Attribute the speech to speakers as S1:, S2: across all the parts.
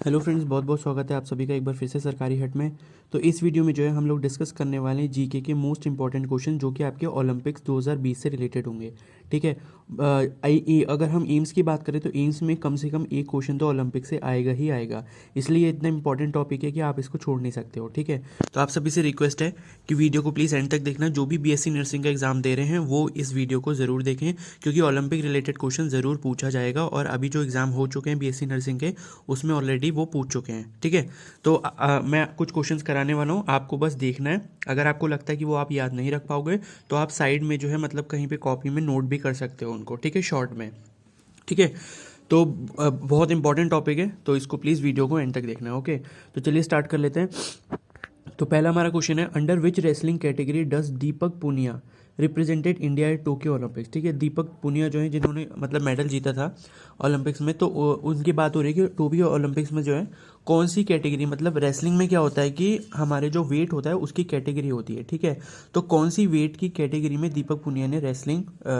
S1: Hello friends, बहुत बहुत स्वागत है आप सभी का एक बार फिर से सरकारी हट में। तो इस वीडियो में जो है हम लोग डिस्कस करने वाले हैं जीके के मोस्ट इंपॉर्टेंट क्वेश्चन जो कि आपके ओलंपिक्स 2020 से रिलेटेड होंगे। ठीक है। अगर हम एम्स की बात करें तो एम्स में कम से कम एक क्वेश्चन तो ओलंपिक से आएगा ही आएगा, इसलिए ये इतना इंपॉर्टेंट टॉपिक है कि आप इसको छोड़ नहीं सकते हो। ठीक है। तो आप सभी से रिक्वेस्ट है कि वीडियो को प्लीज़ एंड तक देखना। जो भी बीएससी नर्सिंग का एग्जाम दे रहे हैं वो इस वीडियो को ज़रूर देखें, क्योंकि ओलंपिक रिलेटेड क्वेश्चन ज़रूर पूछा जाएगा और अभी जो एग्जाम हो चुके हैं बीएससी नर्सिंग के उसमें ऑलरेडी वो पूछ चुके हैं। ठीक है। तो मैं कुछ क्वेश्चंस कराने वाला हूँ, आपको बस देखना है। अगर आपको लगता है कि वो आप याद नहीं रख पाओगे तो आप साइड में जो है मतलब कहीं पे कॉपी में नोट भी कर सकते हो उनको। ठीक है, शॉर्ट में। ठीक है। तो बहुत इंपॉर्टेंट टॉपिक है, तो इसको प्लीज़ वीडियो को एंड तक देखना है। ओके, तो चलिए स्टार्ट कर लेते हैं। तो पहला हमारा क्वेश्चन है, under which wrestling category does Deepak Punia represented India at Tokyo Olympics. ठीक है, दीपक पुनिया जो है जिन्होंने मतलब मेडल जीता था ओलंपिक्स में, तो उनकी बात हो रही है कि टोक्यो ओलंपिक्स में जो है कौन सी कैटेगरी, मतलब रेसलिंग में क्या होता है कि हमारे जो वेट होता है उसकी कैटेगरी होती है। ठीक है, तो कौन सी वेट की कैटेगरी में दीपक पुनिया ने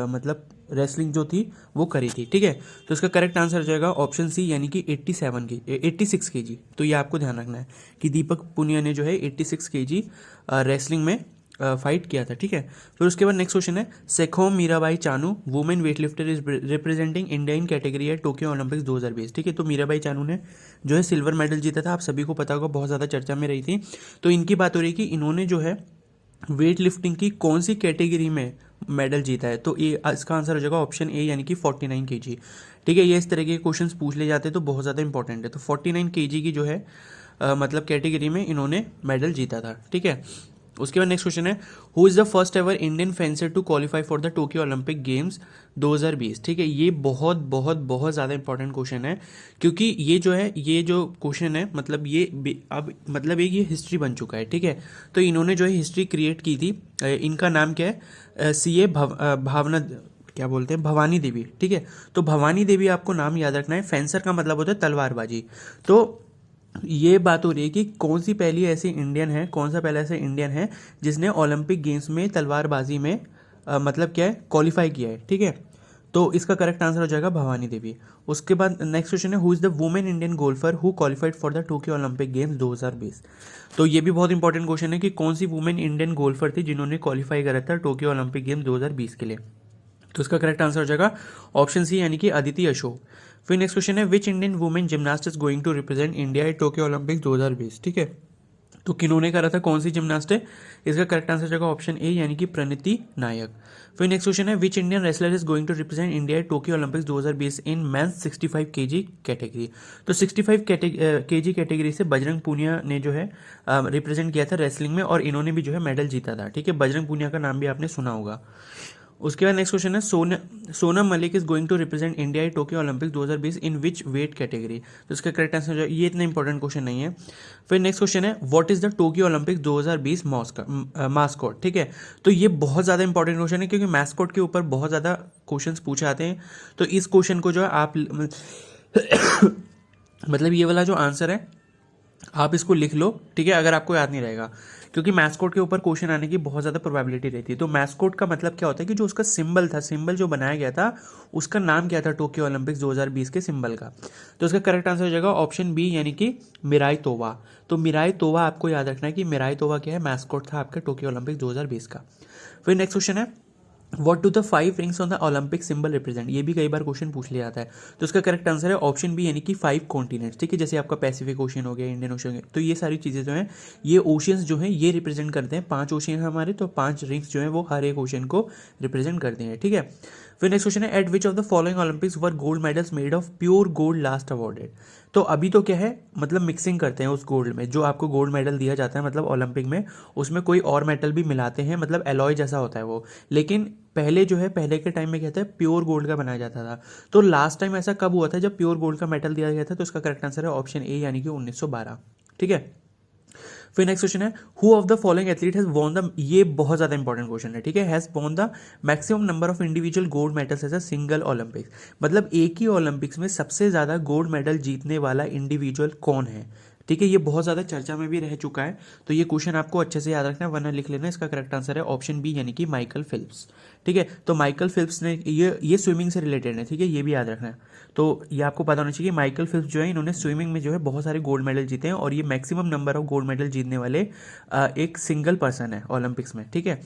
S1: मतलब रेसलिंग जो थी वो करी थी। ठीक है, तो इसका करेक्ट आंसर हो जाएगा ऑप्शन सी, यानी कि 86 केजी। तो ये आपको ध्यान रखना है कि दीपक पुनिया ने जो है 86 केजी रेसलिंग में फाइट किया था। ठीक है, फिर उसके बाद नेक्स्ट क्वेश्चन है, Saikhom Mirabai Chanu women weightlifter is representing India in category है टोक्यो ओलंपिक्स 2020। ठीक है, तो मीराबाई चानू ने जो है सिल्वर मेडल जीता था, आप सभी को पता होगा, बहुत ज़्यादा चर्चा में रही थी। तो इनकी बात हो रही है कि इन्होंने जो है वेट लिफ्टिंग की कौन सी कैटेगरी में मेडल जीता है। तो ये इसका आंसर हो जाएगा ऑप्शन ए, यानी कि 49 केजी। ठीक है, ये इस तरह के क्वेश्चंस पूछ ले जाते हैं तो बहुत ज़्यादा इंपॉर्टेंट है। तो 49 केजी की जो है मतलब कैटेगरी में इन्होंने मेडल जीता था। ठीक है, उसके बाद नेक्स्ट क्वेश्चन है, who is the first ever Indian fencer to qualify for the Tokyo Olympic games 2020। ठीक है, ये बहुत बहुत बहुत ज़्यादा इंपॉर्टेंट क्वेश्चन है, क्योंकि ये जो क्वेश्चन है मतलब अब मतलब ये हिस्ट्री बन चुका है। ठीक है, तो इन्होंने जो है हिस्ट्री क्रिएट की थी। इनका नाम क्या है, सीए भावना, क्या बोलते हैं, भवानी देवी। ठीक है, तो भवानी देवी आपको नाम याद रखना है। फेंसर का मतलब होता है तलवारबाजी। तो ये बात हो रही है कि कौन सी पहली ऐसी इंडियन है, कौन सा पहला ऐसा इंडियन है जिसने ओलंपिक गेम्स में तलवारबाजी में मतलब क्या है क्वालिफाई किया है। ठीक है, तो इसका करेक्ट आंसर हो जाएगा भवानी देवी। उसके बाद नेक्स्ट क्वेश्चन है, who is the women Indian golfer who qualified for the Tokyo Olympic games 2020। तो ये भी बहुत इंपॉर्टेंट क्वेश्चन है कि कौन सी वुमेन इंडियन गोल्फर थी जिन्होंने क्वालिफाई करा था टोक्यो ओलंपिक गेम्स 2020 के लिए। तो इसका करेक्ट आंसर हो जाएगा ऑप्शन सी, यानी कि अदिति अशोक। फिर नेक्स्ट क्वेश्चन है, which Indian women gymnast is going to represent India at Tokyo Olympics 2020। ठीक है, तो किन्होंने करा था, कौन सी जिमनास्ट है। इसका करेक्ट आंसर हो जाएगा ऑप्शन ए, यानी कि प्रणीति नायक। फिर नेक्स्ट क्वेश्चन है, which Indian wrestler is going to represent India at Tokyo Olympics 2020 in men's 65 KG category. तो 65 केजी कैटेगरी से बजरंग पूनिया ने जो है रिप्रेजेंट किया था रेसलिंग में, और इन्होंने भी जो है मेडल जीता था। ठीक है, बजरंग पूनिया का नाम भी आपने सुना होगा। उसके बाद नेक्स्ट क्वेश्चन है, Sonam Malik is going to represent India at Tokyo Olympics 2020 in which weight category. तो इसका करेक्ट आंसर, ये इतना इंपॉर्टेंट क्वेश्चन नहीं है। फिर नेक्स्ट क्वेश्चन है, what is the Tokyo Olympics 2020 mascot. ठीक है, तो ये बहुत ज़्यादा इंपॉर्टेंट क्वेश्चन है, क्योंकि मास्कॉट के ऊपर बहुत ज़्यादा क्वेश्चन पूछे आते हैं। तो इस क्वेश्चन को जो है आप मतलब ये वाला जो आंसर है आप इसको लिख लो। ठीक है, अगर आपको याद नहीं रहेगा, क्योंकि मैस्कोट के ऊपर क्वेश्चन आने की बहुत ज़्यादा प्रोबेबिलिटी रहती है। तो मैस्कोट का मतलब क्या होता है कि जो उसका सिंबल था, सिंबल जो बनाया गया था उसका नाम क्या था टोक्यो ओलंपिक्स 2020 के सिंबल का। तो इसका करेक्ट आंसर हो जाएगा ऑप्शन बी, यानी कि मिराई तोवा। तो मिराई तोवा आपको याद रखना है कि मिराई तोवा क्या है, मैस्कोट था आपका टोक्यो ओलंपिक्स 2020 का। फिर नेक्स्ट क्वेश्चन है, what do the 5 rings on the Olympic symbol represent. ये भी कई बार क्वेश्चन पूछ लिया जाता है। तो इसका करेक्ट आंसर है ऑप्शन बी, यानी कि 5 कॉन्टिनेंट्स। ठीक है, जैसे आपका पैसिफिक ओशियन हो गया, इंडियन ओशियन हो गया, तो ये सारी चीज़ें जो हैं ये ओशियंस जो हैं ये रिप्रेजेंट करते हैं। 5 ओशियन हमारे, तो 5 रिंग्स जो हैं वो हर एक ओशियन को रिप्रेजेंट करते हैं। ठीक है, फिर नेक्स्ट क्वेश्चन है, at which of the following Olympics were gold medals made of pure gold last awarded. तो अभी तो क्या है, मतलब मिक्सिंग करते हैं उस गोल्ड में, जो आपको गोल्ड मेडल दिया जाता है मतलब ओलंपिक में, उसमें कोई और मेटल भी मिलाते हैं, मतलब एलॉय जैसा होता है वो। लेकिन पहले जो है, पहले के टाइम में क्या था, प्योर गोल्ड का बनाया जाता था। तो लास्ट टाइम ऐसा कब हुआ था जब प्योर गोल्ड का मेटल दिया गया था। तो इसका करेक्ट आंसर है ऑप्शन ए, यानी कि 1912। ठीक है, फिर नेक्स्ट क्वेश्चन है, who of the following athlete has won the, ये बहुत ज्यादा इंपॉर्टेंट क्वेश्चन है। ठीक है, has won the maximum number of individual gold medals as a single Olympics. मतलब एक ही ओलंपिक्स में सबसे ज्यादा गोल्ड मेडल जीतने वाला इंडिविजुअल कौन है। ठीक है, ये बहुत ज़्यादा चर्चा में भी रह चुका है, तो ये क्वेश्चन आपको अच्छे से याद रखना है, वरना लिख लेना। इसका करेक्ट आंसर है ऑप्शन बी यानी कि माइकल फिल्प्स। ठीक है, तो माइकल फिल्प्स ने ये स्विमिंग से रिलेटेड है, ठीक है, ये भी याद रखना है। तो ये आपको पता होना चाहिए, माइकल फिल्प्स जो है इन्होंने स्विमिंग में जो है बहुत सारे गोल्ड मेडल जीते हैं, और ये maximum number of gold medal जीतने वाले एक सिंगल पर्सन है ओलंपिक्स में। ठीक है,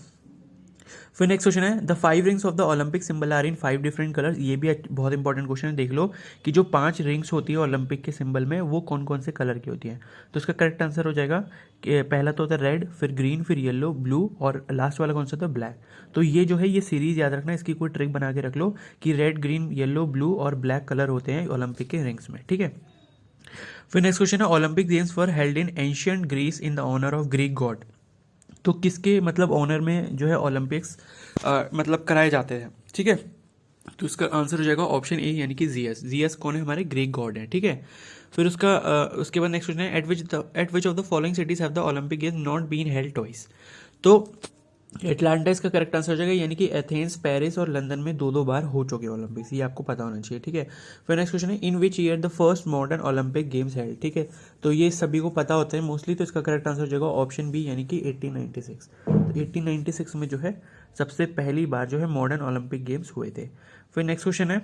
S1: फिर नेक्स्ट क्वेश्चन है, the 5 rings of the Olympic symbol are in 5 different colours. ये भी बहुत इंपॉर्टेंट क्वेश्चन है, देख लो कि जो 5 रिंग्स होती है ओलंपिक के सिंबल में वो कौन कौन से कलर की होती है। तो इसका करेक्ट आंसर हो जाएगा कि पहला तो होता है रेड, फिर ग्रीन, फिर येलो, ब्लू, और लास्ट वाला कौन सा था, ब्लैक। तो ये जो है ये सीरीज याद रखना, इसकी कोई ट्रिक बना के रख लो कि रेड, ग्रीन, येलो, ब्लू और ब्लैक कलर होते हैं ओलंपिक के रिंग्स में। ठीक है, फिर नेक्स्ट क्वेश्चन है, Olympic games were held in ancient Greece in the honour of Greek god. तो किसके मतलब ऑनर में जो है ओलंपिक्स मतलब कराए जाते हैं। ठीक है, तो इसका आंसर हो जाएगा ऑप्शन ए यानी कि जियस। जियस कौन है, हमारे ग्रीक गॉड है। ठीक है, फिर उसके बाद नेक्स्ट क्वेश्चन है, at which of the following cities have the Olympic games not been held twice. तो एटलांटा इसका करेक्ट आंसर हो जाएगा, यानी कि एथेंस, पेरिस और लंदन में 2-2 बार हो चुके हैं ओलंपिक्स, ये आपको पता होना चाहिए। ठीक है, फिर नेक्स्ट क्वेश्चन है, in which year the first modern Olympic games held. ठीक है, तो ये सभी को पता होता है मोस्टली, तो इसका करेक्ट आंसर हो जाएगा ऑप्शन बी यानी कि 1896। तो 1896 में जो है सबसे पहली बार जो है मॉडर्न ओलंपिक गेम्स हुए थे। फिर नेक्स्ट क्वेश्चन है,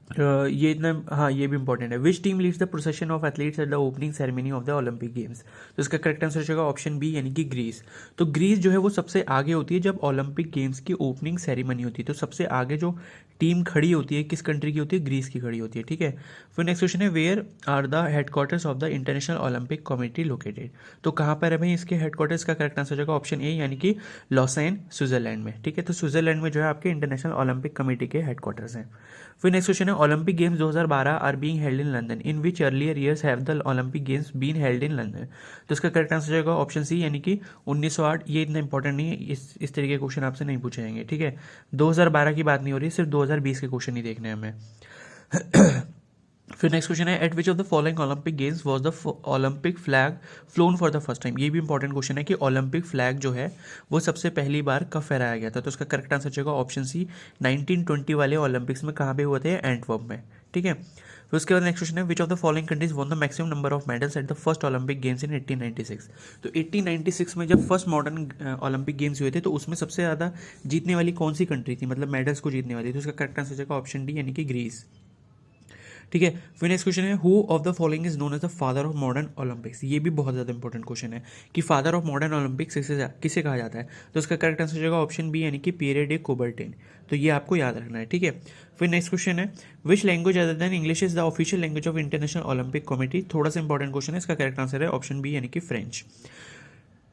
S1: ये इतना, हाँ ये भी इंपॉर्टेंट है, which team leads the procession of athletes at the opening ceremony of the Olympic games. तो इसका करेक्ट आंसर हो जाएगा ऑप्शन बी यानी कि ग्रीस। तो ग्रीस जो है वो सबसे आगे होती है जब ओलंपिक गेम्स की ओपनिंग सेरेमनी होती है, तो सबसे आगे जो टीम खड़ी होती है किस कंट्री की होती है, ग्रीस की खड़ी होती है। ठीक है, फिर नेक्स्ट क्वेश्चन है, where are the headquarters of the International Olympic Committee located. तो कहाँ पर है भाई इसके हेडक्वार्टर्स, का करेक्ट आंसर हो जाएगा ऑप्शन ए यानी कि लॉसेन, स्विट्जरलैंड में। ठीक है, तो स्विट्जरलैंड में जो है आपके इंटरनेशनल ओलंपिक कमेटी के हेडक्वार्टर्स हैं। फिर नेक्स्ट क्वेश्चन है, Olympic games 2012 are being held in London, in which earlier years have the Olympic games been held in London. तो इसका करेक्ट आंसर जाएगा ऑप्शन सी यानी कि 1908। ये इतना इंपॉर्टेंट नहीं है, इस तरीके के क्वेश्चन आपसे नहीं पूछे जाएंगे। ठीक है, 2012 की बात नहीं हो रही, सिर्फ 2020 के क्वेश्चन ही देखने हैं हमें। फिर नेक्स्ट क्वेश्चन है, at which of the following Olympic games was the Olympic flag phloem for the first time. ये भी इंपॉर्टेंट क्वेश्चन है कि ओलंपिक फ्लैग जो है वो सबसे पहली बार कब फहराया गया था। तो उसका करेक्ट आंसर जाएगा ऑप्शन सी, 1920 वाले ओलंपिक्स में। कहाँ पे हुए थे, एंटवर्प में। ठीक है, फिर उसके बाद नेक्स्ट क्वेश्चन है, which of the following countries won the maximum number of medals at the first Olympic games in 1896। तो 1896 में जब फर्स्ट मॉडर्न ओलंपिक गेम्स हुए थे तो उसमें सबसे ज़्यादा जीतने वाली कौन सी कंट्री थी, मतलब मेडल्स को जीतने वाली। तो उसका करेक्ट आंसर जाएगा ऑप्शन डी यानी कि ग्रीस। ठीक है, फिर नेक्स्ट क्वेश्चन है, who of the following is known as the father of modern Olympics. ये भी बहुत ज़्यादा इंपॉर्टेंट क्वेश्चन है कि फादर ऑफ मॉडर्न ओलंपिक्स किसे कहा जाता है। तो इसका करेक्ट आंसर जाएगा ऑप्शन बी यानी कि पियरे डे कुबर्टिन। तो ये आपको याद रखना है। ठीक है, फिर नेक्स्ट क्वेश्चन है, which language other than English is the official language of international Olympic committee. थोड़ा सा इंपॉर्टेंट क्वेश्चन है, इसका करेक्ट आंसर है ऑप्शन बी यानी कि फ्रेंच।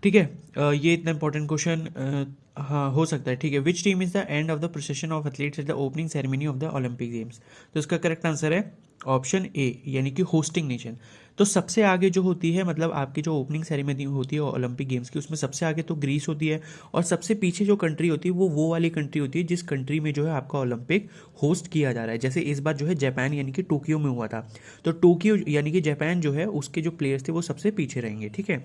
S1: ठीक है, ये इतना इंपॉर्टेंट क्वेश्चन हाँ हो सकता है। ठीक है, which team is the end of the procession of athletes at the opening ceremony of the Olympic games. तो इसका करेक्ट आंसर है ऑप्शन ए यानी कि होस्टिंग नेशन। तो सबसे आगे जो होती है, मतलब आपकी जो ओपनिंग सेरेमनी होती है ओलंपिक गेम्स की, उसमें सबसे आगे तो ग्रीस होती है, और सबसे पीछे जो कंट्री होती है वो वाली कंट्री होती है जिस कंट्री में जो है आपका ओलंपिक होस्ट किया जा रहा है। जैसे इस बार जो है जापान यानी कि टोक्यो में हुआ था, तो टोक्यो यानी कि जापान जो है उसके जो प्लेयर्स थे वो सबसे पीछे रहेंगे। ठीक है,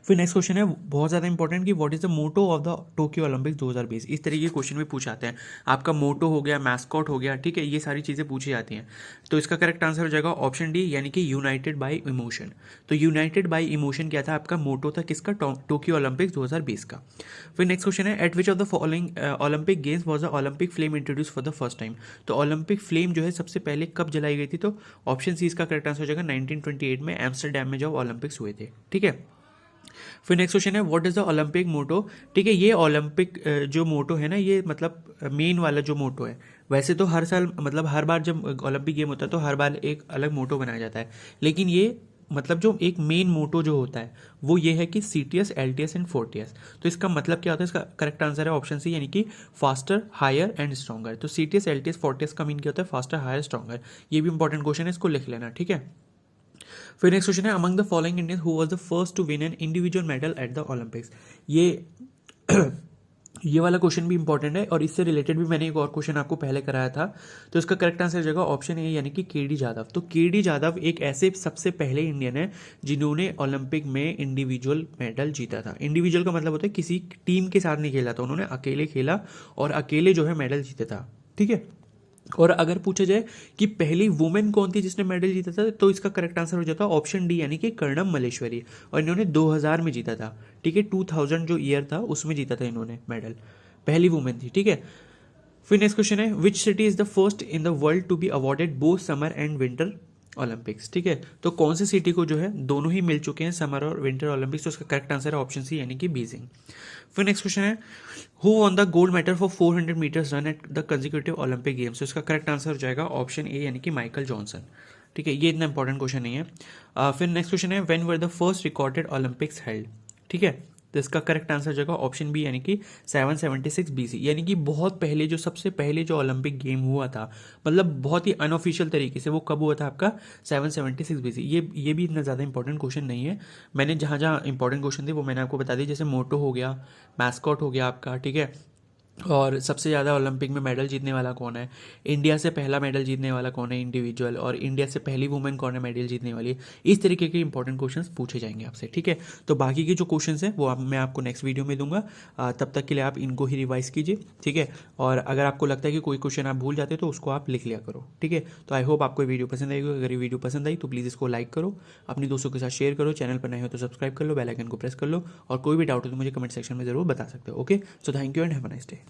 S1: फिर नेक्स्ट क्वेश्चन है बहुत ज़्यादा इंपॉर्टेंट कि what is the motto of the Tokyo Olympics 2020। इस तरीके के क्वेश्चन भी पूछे जाते हैं, आपका मोटो हो गया, मैस्कॉट हो गया। ठीक है, ये सारी चीज़ें पूछी जाती हैं। तो इसका करेक्ट आंसर हो जाएगा ऑप्शन डी यानी कि यूनाइटेड बाय इमोशन। तो यूनाइटेड बाय इमोशन क्या था, आपका मोटो था किसका, टोक्यो ओलंपिक्स 2020 का। फिर नेक्स्ट क्वेश्चन है, at which of the following Olympic games was the Olympic flame introduce for the first time. तो ओलंपिक फ्लेम जो है सबसे पहले कब जलाई गई थी। तो ऑप्शन सी इसका करेक्ट आंसर हो जाएगा 1928 में एम्स्टरडैम में जब ओलंपिक्स हुए थे। ठीक है, फिर नेक्स्ट क्वेश्चन है, व्हाट इज द ओलंपिक मोटो। ठीक है, ये ओलंपिक जो मोटो है ना, ये मतलब मेन वाला जो मोटो है, वैसे तो हर साल मतलब हर बार जब ओलंपिक गेम होता है तो हर बार एक अलग मोटो बनाया जाता है, लेकिन ये मतलब जो एक मेन मोटो जो होता है वो ये है कि CTS, LTS एंड 4TS। तो इसका मतलब क्या होता है, इसका करेक्ट आंसर है ऑप्शन सी यानी कि फास्टर, हायर एंड स्ट्रॉन्गर। तो CTS, LTS, 4TS का मीन क्या होता है, फास्टर, हायर, स्ट्रॉन्गर। ये भी इंपॉर्टेंट क्वेश्चन है, इसको लिख लेना। ठीक है, फिर नेक्स्ट क्वेश्चन है, among the following Indians who was the first to win an individual medal at the Olympics. ये वाला क्वेश्चन भी इंपॉर्टेंट है, और इससे रिलेटेड भी मैंने एक और क्वेश्चन आपको पहले कराया था। तो इसका करेक्ट आंसर हो जाएगा ऑप्शन ए यानी कि KD जाधव। तो KD जाधव एक ऐसे सबसे पहले इंडियन है जिन्होंने ओलंपिक में इंडिविजुअल मेडल जीता था। इंडिविजुअल का मतलब होता है किसी टीम के साथ नहीं खेला था, उन्होंने अकेले खेला और अकेले जो है मेडल जीता था। ठीक है, और अगर पूछा जाए कि पहली वुमेन कौन थी जिसने मेडल जीता था, तो इसका करेक्ट आंसर हो जाता है ऑप्शन डी यानी कि कर्णम मल्लेश्वरी, और इन्होंने 2000 में जीता था। ठीक है, 2000 जो ईयर था उसमें जीता था इन्होंने मेडल, पहली वुमेन थी। ठीक है, फिर नेक्स्ट क्वेश्चन है which city is the first in the world to be awarded both summer and winter Olympics. ठीक है, तो कौन सी सिटी को जो है दोनों ही मिल चुके हैं समर और विंटर ओलंपिक्स, तो उसका करेक्ट आंसर है ऑप्शन सी यानी कि बीजिंग। फिर नेक्स्ट क्वेश्चन है who won the gold medal for 400 metres run at the consecutive Olympic games, तो इसका करेक्ट आंसर हो जाएगा ऑप्शन ए यानी कि माइकल जॉनसन। ठीक है, ये इतना इंपॉर्टेंट क्वेश्चन नहीं है। फिर नेक्स्ट क्वेश्चन है when were the first recorded Olympics held. ठीक है, तो इसका करेक्ट आंसर हो जाएगा ऑप्शन बी यानी कि 776 BC, यानी कि बहुत पहले जो सबसे पहले जो ओलंपिक गेम हुआ था, मतलब बहुत ही अनऑफिशियल तरीके से, वो कब हुआ था आपका 776 BC। ये भी इतना ज़्यादा इंपॉर्टेंट क्वेश्चन नहीं है, मैंने जहाँ जहाँ इंपॉर्टेंट क्वेश्चन थे वो मैंने आपको बता दी, जैसे मोटो हो गया, मैस्कॉट हो गया आपका। ठीक है, और सबसे ज़्यादा ओलंपिक में मेडल जीतने वाला कौन है, इंडिया से पहला मेडल जीतने वाला कौन है इंडिविजुअल, और इंडिया से पहली वुमेन कौन है मेडल जीतने वाली, इस तरीके के इंपॉर्टेंट क्वेश्चंस पूछे जाएंगे आपसे। ठीक है, तो बाकी के जो क्वेश्चंस हैं वो मैं आपको नेक्स्ट वीडियो में दूंगा, तब तक के लिए आप इनको ही रिवाइज कीजिए। ठीक है, और अगर आपको लगता है कि कोई क्वेश्चन आप भूल जाते हो तो उसको आप लिख लिया करो। ठीक है, तो आई होप आपको वीडियो पसंद आएगी। अगर ये वीडियो पसंद आई तो प्लीज़ इसको लाइक करो, अपने दोस्तों के साथ शेयर करो, चैनल पर नए हो तो सब्सक्राइब कर लो, बेल आइकन को प्रेस कर लो, और कोई भी डाउट हो तो मुझे कमेंट सेक्शन में जरूर बता सकते हो। Okay, so thank you and have a nice day.